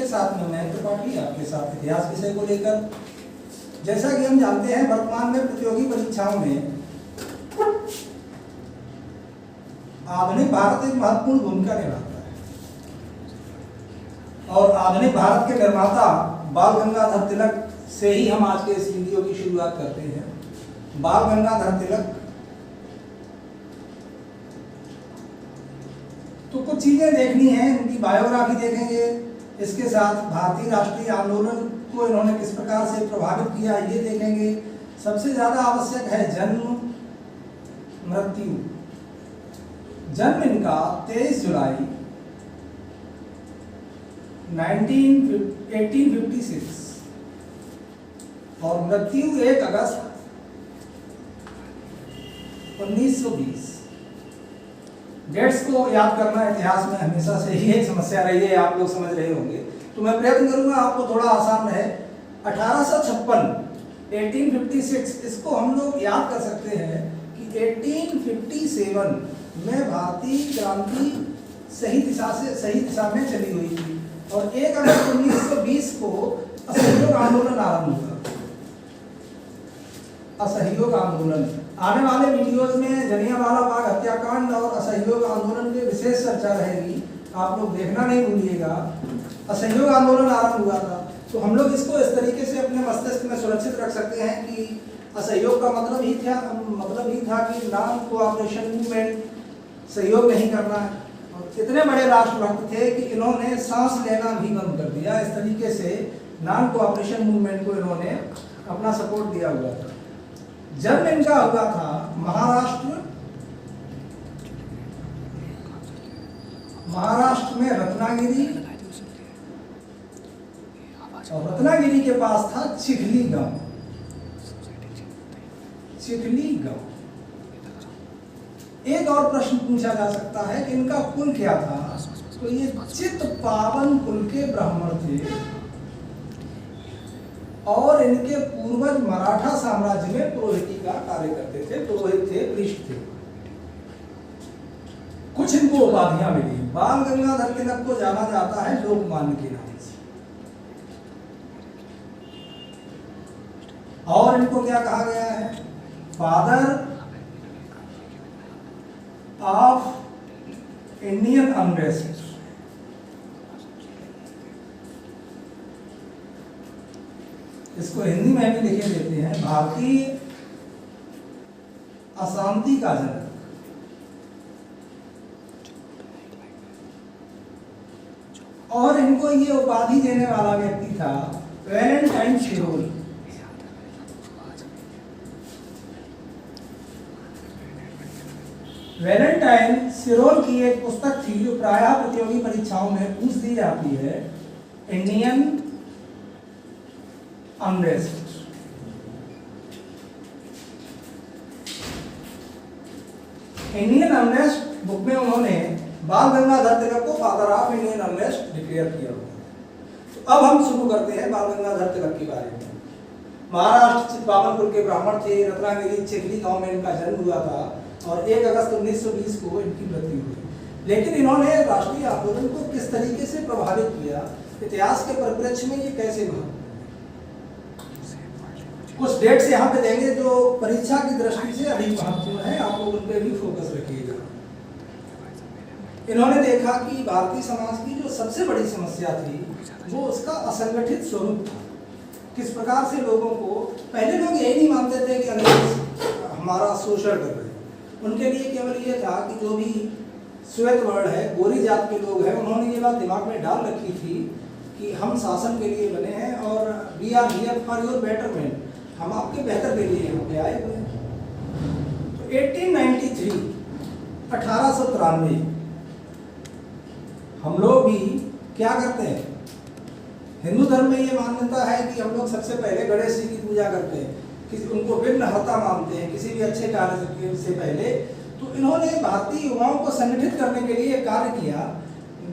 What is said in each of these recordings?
साथ में मैं त्रिपाठी आपके साथ इतिहास विषय को लेकर। जैसा कि हम जानते हैं वर्तमान में प्रतियोगी परीक्षाओं में आधुनिक भारत एक महत्वपूर्ण भूमिका निभाता है और आधुनिक भारत के निर्माता बाल गंगाधर तिलक से ही हम आज के इस वीडियो की शुरुआत करते हैं। बाल गंगाधर तिलक, तो कुछ चीजें देखनी है, उनकी बायोग्राफी देखेंगे, इसके साथ भारतीय राष्ट्रीय आंदोलन को इन्होंने किस प्रकार से प्रभावित किया ये देखेंगे। सबसे ज्यादा आवश्यक है जन्म मृत्यु। जन्म इनका 23 जुलाई 1856 और मृत्यु 1 अगस्त 1920। डेट्स को याद करना इतिहास में हमेशा से ही एक समस्या रही है, आप लोग समझ रहे होंगे, तो मैं प्रयत्न करूंगा आपको थोड़ा आसान रहे। 1856 1856 इसको हम लोग याद कर सकते हैं कि 1857 में भारतीय क्रांति सही दिशा में चली हुई थी और 1 अगस्त 1920 को असहयोग आंदोलन आरंभ हुआ। असहयोग आंदोलन, आने वाले वीडियोज में जलियांवाला बाग हत्याकांड और असहयोग आंदोलन की विशेष चर्चा रहेगी, आप लोग देखना नहीं भूलिएगा। असहयोग आंदोलन आरंभ हुआ था, तो हम लोग इसको इस तरीके से अपने मस्तिष्क में सुरक्षित रख सकते हैं कि असहयोग का मतलब ही था कि नॉन कोऑपरेशन मूवमेंट, सहयोग नहीं करना है। और इतने बड़े राष्ट्रभक्त थे कि इन्होंने सांस लेना भी बंद कर दिया। इस तरीके से नॉन कोऑपरेशन मूवमेंट को इन्होंने अपना सपोर्ट दिया हुआ था। जन्म इनका हुआ था महाराष्ट्र में रत्नागिरी, और रत्नागिरी के पास था चिखली गांव। एक और प्रश्न पूछा जा सकता है कि इनका कुल क्या था, तो ये चित्तपावन कुल के ब्राह्मण थे और इनके पूर्वज मराठा साम्राज्य में पुरोहिती का कार्य करते थे, पुरोहित थे, पृष्ठ थे। कुछ इनको उपाधियां मिली। बाल गंगाधर तिलक को जाना जाता है लोकमान्य के नाम से, और इनको क्या कहा गया है, फादर ऑफ इंडियन अनरेस्ट। इसको हिंदी में भी लिखे देते हैं भारतीय अशांति का जनक। और इनको ये उपाधि देने वाला व्यक्ति था वैलेंटाइन सिरोल। वैलेंटाइन सिरोल की एक पुस्तक थी जो प्रायः प्रतियोगी परीक्षाओं में पूछ दी जाती है, Indian unrest. Indian unrest book में उन्होंने बाल गंगाधर तिलक को father of Indian unrest declare किया हुआ। तो अब हम शुरू करते हैं बाल गंगाधर तिलक के बारे में। महाराष्ट्र चित्तपावन कुल के ब्राह्मण थे, रत्नागिरी चिखली गांव में इनका जन्म हुआ था और 1 अगस्त 1920 को इनकी मृत्यु हुई। लेकिन इन्होंने राष्ट्रीय आंदोलन को किस तरीके से प्रभावित किया, इतिहास के परिप्रेक्ष्य में ये कैसे हुआ, कुछ डेट्स यहाँ पे देंगे जो परीक्षा की दृष्टि से अधिक महत्वपूर्ण है, आप लोग उन पर भी फोकस रखिएगा। इन्होंने देखा कि भारतीय समाज की जो सबसे बड़ी समस्या थी वो उसका असंगठित स्वरूप था। किस प्रकार से लोगों को, पहले लोग यही नहीं मानते थे कि अंग्रेज हमारा शोषण कर रहे हैं, उनके लिए केवल ये था कि जो भी श्वेत वर्ण है, गोरी जात के लोग हैं, उन्होंने ये बात दिमाग में डाल रखी थी कि हम शासन के लिए बने हैं और we are here for your betterment, हम आपके बेहतर के लिए यहाँ पे आए हुए हैं। तो 1893 1893 हम लोग भी क्या करते हैं, हिंदू धर्म में ये मान्यता है कि हम लोग सबसे पहले गणेश जी की पूजा करते हैं, किसी उनको विघ्नहर्ता मानते हैं किसी भी अच्छे कार्य से पहले। तो इन्होंने भारतीय युवाओं को संगठित करने के लिए कार्य किया,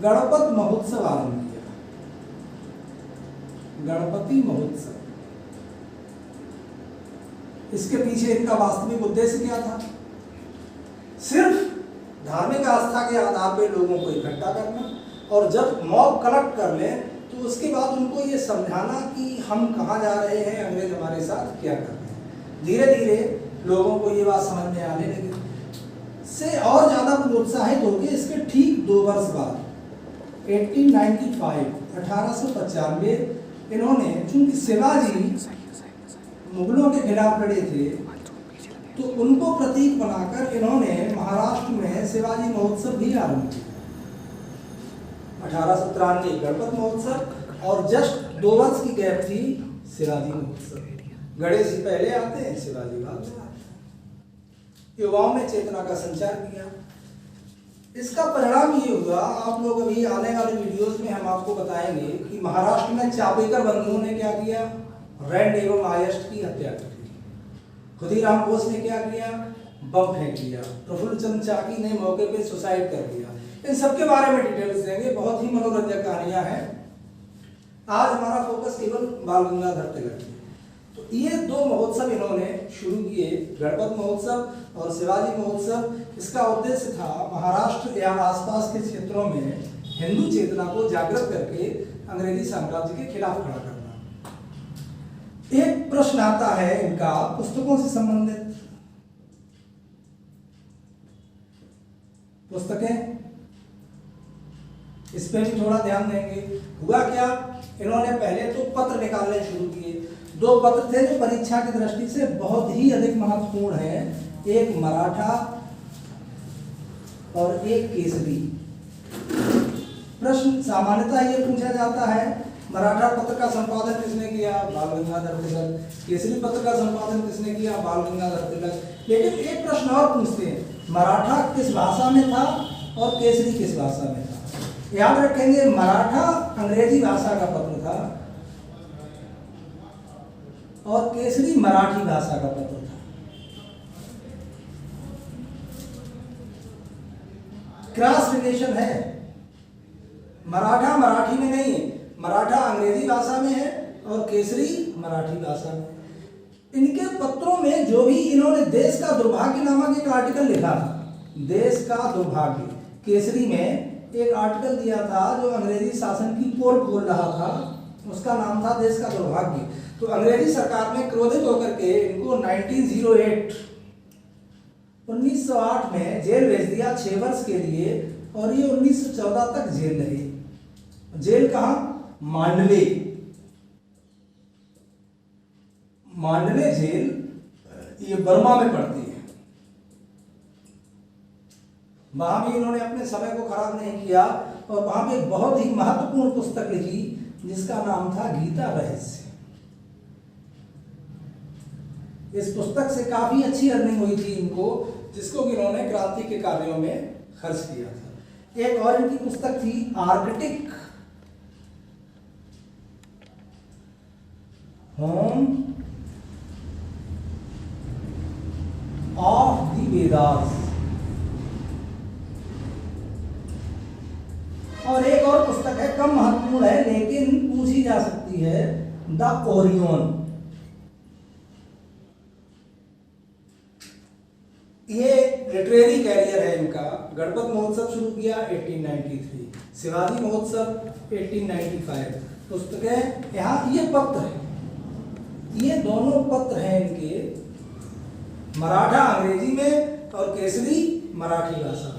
गणपत महोत्सव आरंभ किया। गणपति महोत्सव, इसके पीछे इनका वास्तविक उद्देश्य क्या था, सिर्फ धार्मिक आस्था के आधार पर लोगों को इकट्ठा करना, और जब मॉब कलेक्ट कर ले तो उसके बाद उनको ये समझाना कि हम कहाँ जा रहे हैं, अंग्रेज हमारे साथ क्या कर रहे हैं। धीरे धीरे लोगों को ये बात समझ में आने लगी से और ज़्यादा प्रोत्साहित होकर इसके ठीक 2 वर्ष बाद 1895 इन्होंने, चूंकि शिवाजी मुगलों के खिलाफ लड़े थे तो उनको प्रतीक बनाकर इन्होंने महाराष्ट्र में शिवाजी महोत्सव भी आरंभ किया। 1893 गणपत महोत्सव और जस्ट 2 वर्ष की गैप थी शिवाजी महोत्सव। गणेश जी पहले आते हैं, शिवाजी बाद में आते हैं। युवाओं में चेतना का संचार किया। इसका परिणाम ये हुआ, आप लोग अभी आने वाले वीडियोस में हम आपको बताएंगे कि महाराष्ट्र में चापेकर बंधुओं ने क्या किया, रैंड एवं आयस्ट की हत्या कर दी। खुदीराम बोस ने क्या किया, बम फेंक दिया। प्रफुल्ल चंद्र चाकी ने मौके पे सुसाइड कर दिया। इन सब के बारे में डिटेल्स देंगे, बहुत ही मनोरंजक कहानियां हैं। आज हमारा फोकस केवल बाल गंगाधर तिलक है। तो ये 2 महोत्सव इन्होंने शुरू किए, गणपत महोत्सव और शिवाजी महोत्सव। इसका उद्देश्य था महाराष्ट्र या आसपास के क्षेत्रों में हिंदू चेतना को जागृत करके अंग्रेजी साम्राज्य के खिलाफ खड़ा करना। एक प्रश्न आता है इनका पुस्तकों से संबंधित। पुस्तकें, इस पे भी थोड़ा ध्यान देंगे। हुआ क्या, इन्होंने पहले तो पत्र निकालने शुरू किए। 2 पत्र थे जो परीक्षा की दृष्टि से बहुत ही अधिक महत्वपूर्ण है, एक मराठा और एक केसरी। प्रश्न सामान्यतः ये पूछा जाता है, मराठा पत्र का संपादन किसने किया, बाल गंगाधर तिलक। केसरी पत्र का संपादन किसने किया, बाल गंगाधर तिलक। लेकिन एक प्रश्न और पूछते हैं, मराठा किस भाषा में था और केसरी किस भाषा में था। याद रखेंगे, मराठा अंग्रेजी भाषा का पत्र था और केसरी मराठी भाषा का पत्र था। क्रॉस रिलेशन है, मराठा मराठी में नहीं है, मराठा अंग्रेजी भाषा में है और केसरी मराठी भाषा में। इनके पत्रों में जो भी इन्होंने देश का दुर्भाग्य नामक एक आर्टिकल लिखा था, देश का दुर्भाग्य, केसरी में एक आर्टिकल दिया था जो अंग्रेजी शासन की पोल खोल रहा था, उसका नाम था देश का दुर्भाग्य। तो अंग्रेजी सरकार ने क्रोधित होकर के इनको 1908 में जेल भेज दिया 6 वर्ष के लिए और ये 1914 तक जेल रहे। जेल कहाँ, मांडले। मांडले जेल ये बर्मा में पड़ती है। वहां भी इन्होंने अपने समय को खराब नहीं किया और वहां पे एक बहुत ही महत्वपूर्ण पुस्तक लिखी जिसका नाम था गीता रहस्य। इस पुस्तक से काफी अच्छी अर्निंग हुई थी इनको, जिसको इन्होंने क्रांति के कार्यों में खर्च किया था। एक और इनकी पुस्तक थी Arctic home of the Vedas, और एक और पुस्तक है, कम महत्वपूर्ण है लेकिन पूछी जा सकती है, द ओरियन। ये लिटरेरी कैरियर है इनका। गणपत महोत्सव शुरू किया 1893, शिवाजी महोत्सव 1895। पुस्तकें यहाँ, ये पत्र है, ये दोनों पत्र हैं इनके, मराठा अंग्रेजी में और केसरी मराठी भाषा।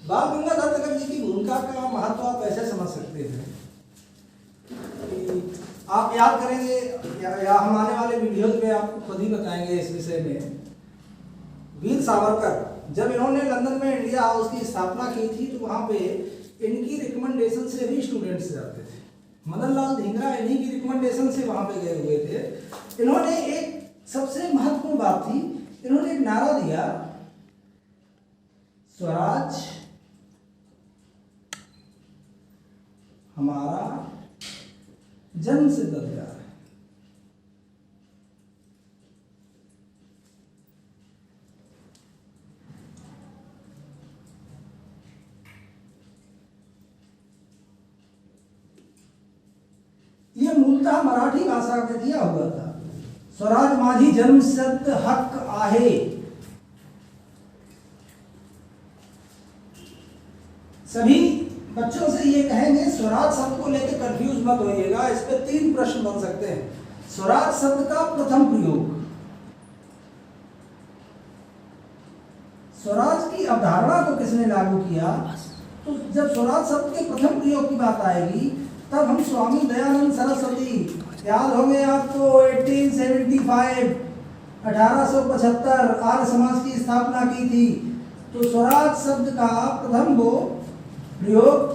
बाल गंगाधर तिलक जी की भूमिका का महत्व आप ऐसे समझ सकते हैं, आप याद करेंगे या हम आने वाले वीडियोज में आपको खुद ही बताएंगे इस विषय में। वीर सावरकर, जब इन्होंने लंदन में इंडिया हाउस की स्थापना की थी तो वहाँ पे इनकी रिकमेंडेशन से भी स्टूडेंट्स जाते थे। मदन लाल धिंगरा इन्हीं की रिकमेंडेशन से वहाँ पे गए हुए थे। इन्होंने एक सबसे महत्वपूर्ण बात थी, इन्होंने एक नारा दिया, स्वराज हमारा जन्म सिद्ध अधिकार है। ये मूलतः मराठी भाषा में दिया हुआ था, स्वराज माझी जन्म सिद्ध हक आहे। सभी बच्चों से ये कहेंगे, स्वराज शब्द को लेकर कंफ्यूज मत होइएगा। इस पे 3 प्रश्न बन सकते हैं। स्वराज शब्द का प्रथम प्रयोग, स्वराज की अवधारणा को किसने लागू किया? तो जब स्वराज शब्द के प्रथम प्रयोग की बात आएगी तब हम स्वामी दयानंद सरस्वती, याद होंगे आपको, 1875 1875 आर्य समाज की स्थापना की थी। तो स्वराज शब्द का प्रथम वो प्रयोग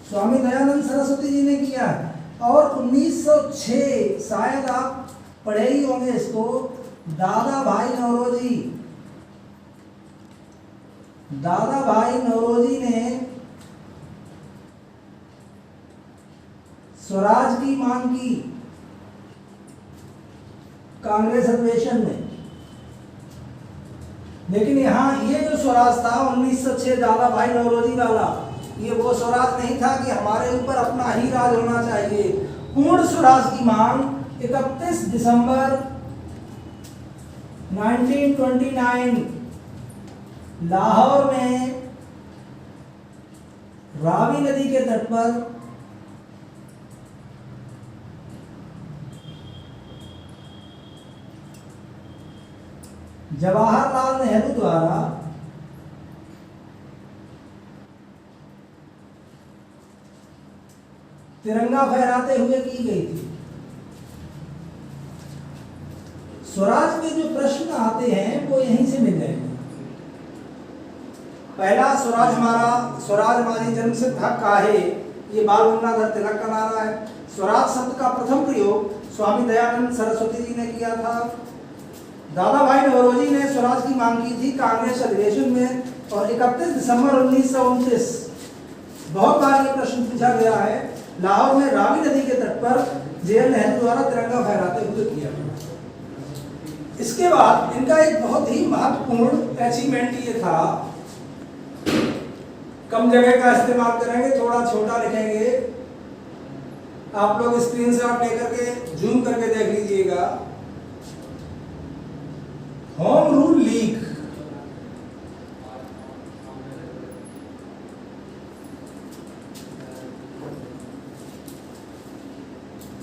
स्वामी दयानंद सरस्वती जी ने किया। और 1906, शायद आप पढ़े ही होंगे इसको, दादा भाई नौरोजी ने स्वराज की मांग की कांग्रेस अधिवेशन में। लेकिन यहाँ ये जो स्वराज था 1906 दादा भाई नौरोजी वाला, ये वो स्वराज नहीं था कि हमारे ऊपर अपना ही राज होना चाहिए। पूर्ण स्वराज की मांग 31 दिसंबर 1929 लाहौर में रावी नदी के तट पर जवाहरलाल नेहरू द्वारा तिरंगा फहराते हुए की गई थी। स्वराज के जो प्रश्न आते हैं वो यहीं से मिल जाएंगे। पहला, स्वराज हमारी जन्म सिद्ध हक आहे, ये बाल गंगाधर तिलक का नारा है। स्वराज शब्द का प्रथम प्रयोग स्वामी दयानंद सरस्वती जी ने किया था। दादा भाई नौरोजी ने स्वराज की मांग की थी कांग्रेस अधिवेशन में। और 31 दिसंबर 1929, बहुत बार ये प्रश्न पूछा गया है, लाहौर में रावी नदी के तट पर जेएल नेहरू द्वारा तिरंगा फहराते हुए किया। इसके बाद इनका एक बहुत ही महत्वपूर्ण अचीवमेंट ये था, कम जगह का इस्तेमाल करेंगे, थोड़ा छोटा लिखेंगे। आप लोग स्क्रीनशॉट लेकर के जूम करके देख लीजिएगा। होम रूल लीग,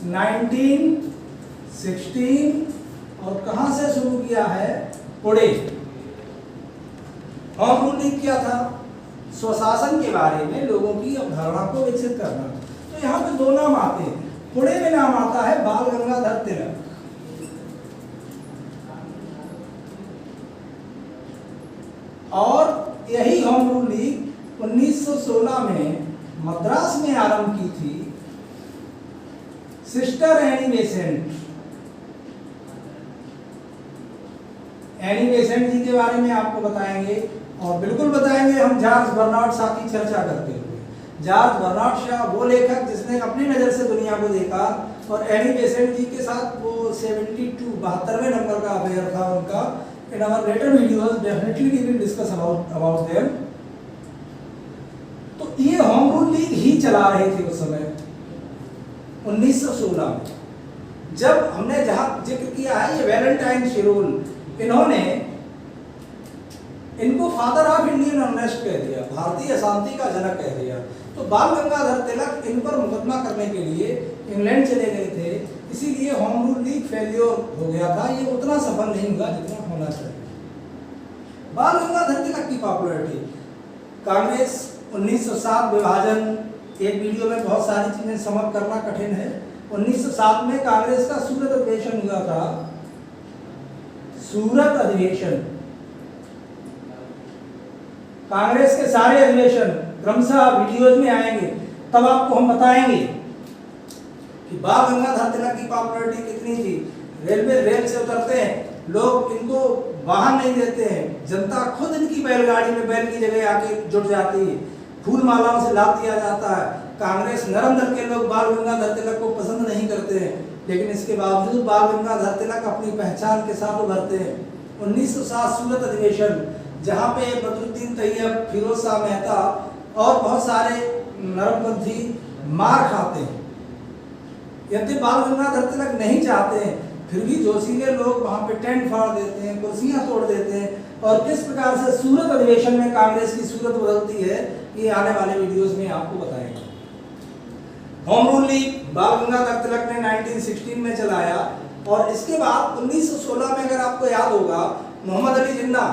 नाइनटीन 16 और कहां से शुरू किया है? पुणे। होम रूल लीग क्या था? स्वशासन के बारे में लोगों की अवधारणा को विकसित करना। तो यहाँ पे 2 नाम आते हैं। पुणे में नाम आता है बाल गंगाधर तिलक, और यही होम रूल लीग 1916 में मद्रास में आरंभ की थी सिस्टर एनी बेसेंट जी के बारे में आपको बताएंगे। और बिल्कुल बताएंगे हम जॉर्ज बर्नार्ड शॉ की चर्चा करते हुए। जॉर्ज बर्नार्ड शॉ वो लेखक जिसने अपनी नज़र से दुनिया को देखा, और एनी बेसेंट जी के साथ वो 72वें नंबर का अफेयर था उनका। In our later videos, definitely we will discuss about them. तो ये होम रूल लीग ही चला रहे थे उस समय 1916 में। जब हमने जहां जिक्र किया है ये वैलेंटाइन शिरोल, इन्होंने इनको फादर ऑफ इंडियन अनरेस्ट कह दिया, भारतीय अशांति का जनक कह दिया। तो बाल गंगाधर तिलक इन पर मुकदमा करने के लिए इंग्लैंड चले गए थे, इसीलिए होम रूल लीग फेल्योर हो गया था। ये उतना सफल नहीं हुआ जितना होना चाहिए। बाल गंगाधर तिलक की पॉपुलैरिटी, कांग्रेस 1907 विभाजन, एक वीडियो में बहुत सारी चीजें समअप करना कठिन है। 1907 में कांग्रेस का सूरत अधिवेशन हुआ था। सूरत अधिवेशन, कांग्रेस के सारे अधिवेशन क्रमशः वीडियोज में आएंगे, तब आपको हम बताएंगे कि बाल गंगाधर तिलक की पॉपुलैरिटी कितनी थी। रेल से उतरते हैं लोग, इनको वाहन नहीं देते हैं, जनता खुद इनकी बैलगाड़ी में बैल की जगह आके जुट जाती है, फूल मालाओं से लाभ दिया जाता है। कांग्रेस नरम दल के लोग बाल गंगाधर तिलक को पसंद नहीं करते हैं, लेकिन इसके बावजूद बाल गंगाधर तिलक अपनी पहचान के साथ उभरते हैं। 1907 सूरत अधिवेशन, जहाँ पे बदरुद्दीन तैयब, फिरोज शाह मेहता और बहुत सारे नरमपंथी मार खाते हैं। यदि बाल गंगाधर तिलक नहीं चाहते हैं, फिर भी जोशीले लोग वहाँ पे टेंट फाड़ देते हैं, कुर्सियाँ तोड़ देते हैं। और किस प्रकार से सूरत अधिवेशन में कांग्रेस की सूरत बदलती है, ये आने वाले वीडियोस में आपको बताएंगे। होम रूल लीग बाल गंगाधर तिलक ने 1916 में चलाया और इसके बाद 1916 में अगर आपको याद होगा मोहम्मद अली जिन्ना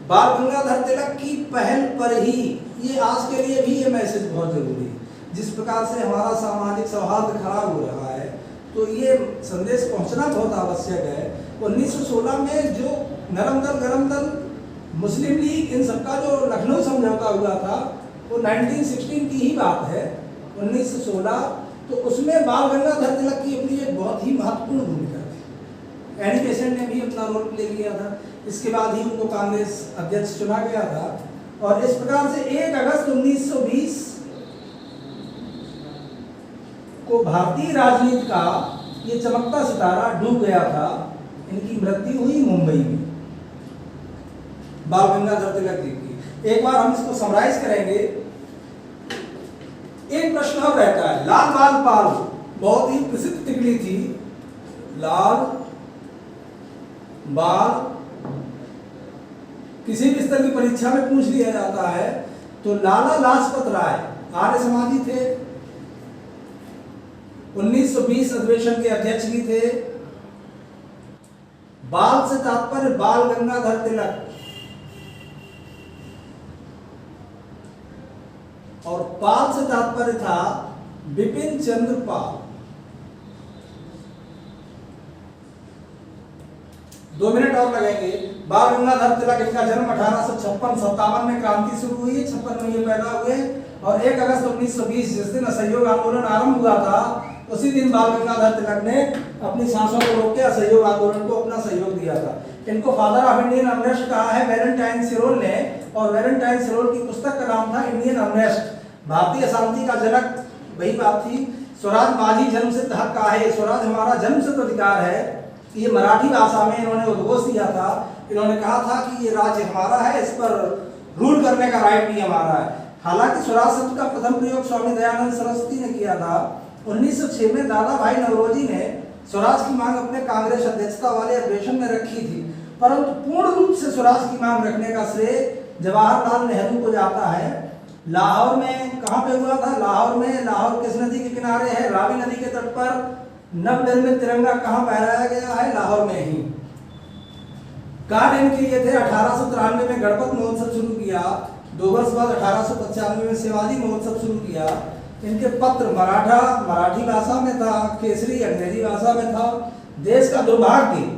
बाल गंगाधर तिलक की पहल पर ही, ये आज के लिए भी ये मैसेज बहुत जरूरी है, जिस प्रकार से हमारा सामाजिक सौहार्द खराब हो रहा है तो ये संदेश पहुंचना बहुत आवश्यक है। 1916 में जो नरम दल गरम दल मुस्लिम लीग इन सबका जो लखनऊ समझौता हुआ था वो 1916 की ही बात है, 1916। तो उसमें बाल गंगाधर तिलक की अपनी एक बहुत ही महत्वपूर्ण भूमिका थी। एनी बेसेंट ने भी अपना रोल प्ले किया था। इसके बाद ही उनको कांग्रेस अध्यक्ष चुना गया था और इस प्रकार से 1 अगस्त 1920 को भारतीय राजनीति का ये चमकता सितारा डूब गया था। इनकी मृत्यु हुई मुंबई में बाल गंगाधर तिलक जी की। एक बार हम इसको समराइज करेंगे। एक प्रश्न और रहता है, लाल बाल पाल बहुत ही प्रसिद्ध टिप्पणी थी। लाल बाल किसी भी स्तर की परीक्षा में पूछ लिया जाता है तो लाला लाजपत राय आर्य समाजी थे, 1920 अधिवेशन के अध्यक्ष भी थे। बाल से तात्पर्य बाल गंगाधर तिलक और पाल से तात्पर्य था बिपिन चंद्र पाल। 2 मिनट और लगेंगे। बाल गंगाधर तिलक, इनका जन्म 1856-57 में क्रांति शुरू हुई है, 56 में ये पैदा हुए और 1 अगस्त 1920 जिस दिन असहयोग आंदोलन आरंभ हुआ था उसी दिन बाल गंगाधर तिलक ने अपनी सांसों को रोक के असहयोग आंदोलन को अपना सहयोग दिया था। इनको फादर ऑफ इंडियन अनरेस्ट कहा है वैलेंटाइन सिरोल ने, और वैलेंटाइन सिरोल की पुस्तक का नाम था इंडियन अनरेस्ट, भारतीय अशांति का जनक। वही बात थी, स्वराज माझी जन्म सिद्ध हक का है, स्वराज हमारा जन्म सिद्ध अधिकार है। ये मराठी भाषा में इन्होंने उद्घोष दिया था। इन्होंने कहा था कि ये राज्य हमारा है, इस पर रूल करने का राइट भी हमारा है। हालांकि स्वराज शब्द का प्रथम प्रयोग स्वामी दयानंद सरस्वती ने किया था। 1906 में दादा भाई नवरोजी ने स्वराज की मांग अपने कांग्रेस अध्यक्षता वाले अधिवेशन में रखी थी, परंतु पूर्ण रूप से स्वराज की मांग रखने का श्रेय जवाहरलाल नेहरू को जाता है। लाहौर में कहाँ पे हुआ था? लाहौर में। लाहौर किस नदी के किनारे है? रावी नदी के तट पर। नवनिर्मित तिरंगा कहाँ फहराया गया है? लाहौर में ही। कार्ड इनके लिए थे 1893 में गणपत महोत्सव शुरू किया, 2 वर्ष बाद 1895 में शिवाजी महोत्सव शुरू किया। इनके पत्र मराठी भाषा में था, केसरी अंग्रेजी भाषा में था। देश का दुर्भाग्य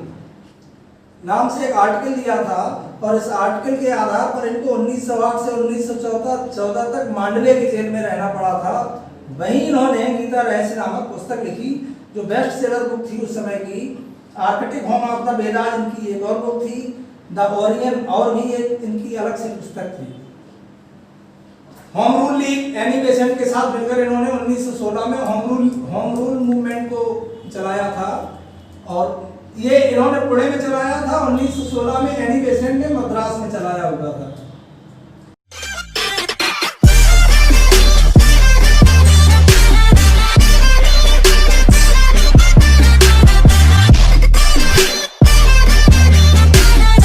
नाम से एक आर्टिकल दिया था और इस आर्टिकल के आधार पर इनको 1908 से 1914 तक मांडले की जेल में रहना पड़ा था। वहीं इन्होंने गीता रहस्य नामक पुस्तक लिखी जो बेस्ट सेलर बुक थी उस समय की। Arctic home of the Vedas इनकी एक और बुक थी, द ओरियन और भी एक इनकी अलग से पुस्तक थी। Home rule league Annie Besant के साथ मिलकर इन्होंने 1916 में होम रूल मूवमेंट को चलाया था और ये इन्होंने पुणे में चलाया था। 1916 में एनी बेसेंट ने मद्रास में चलाया हुआ था।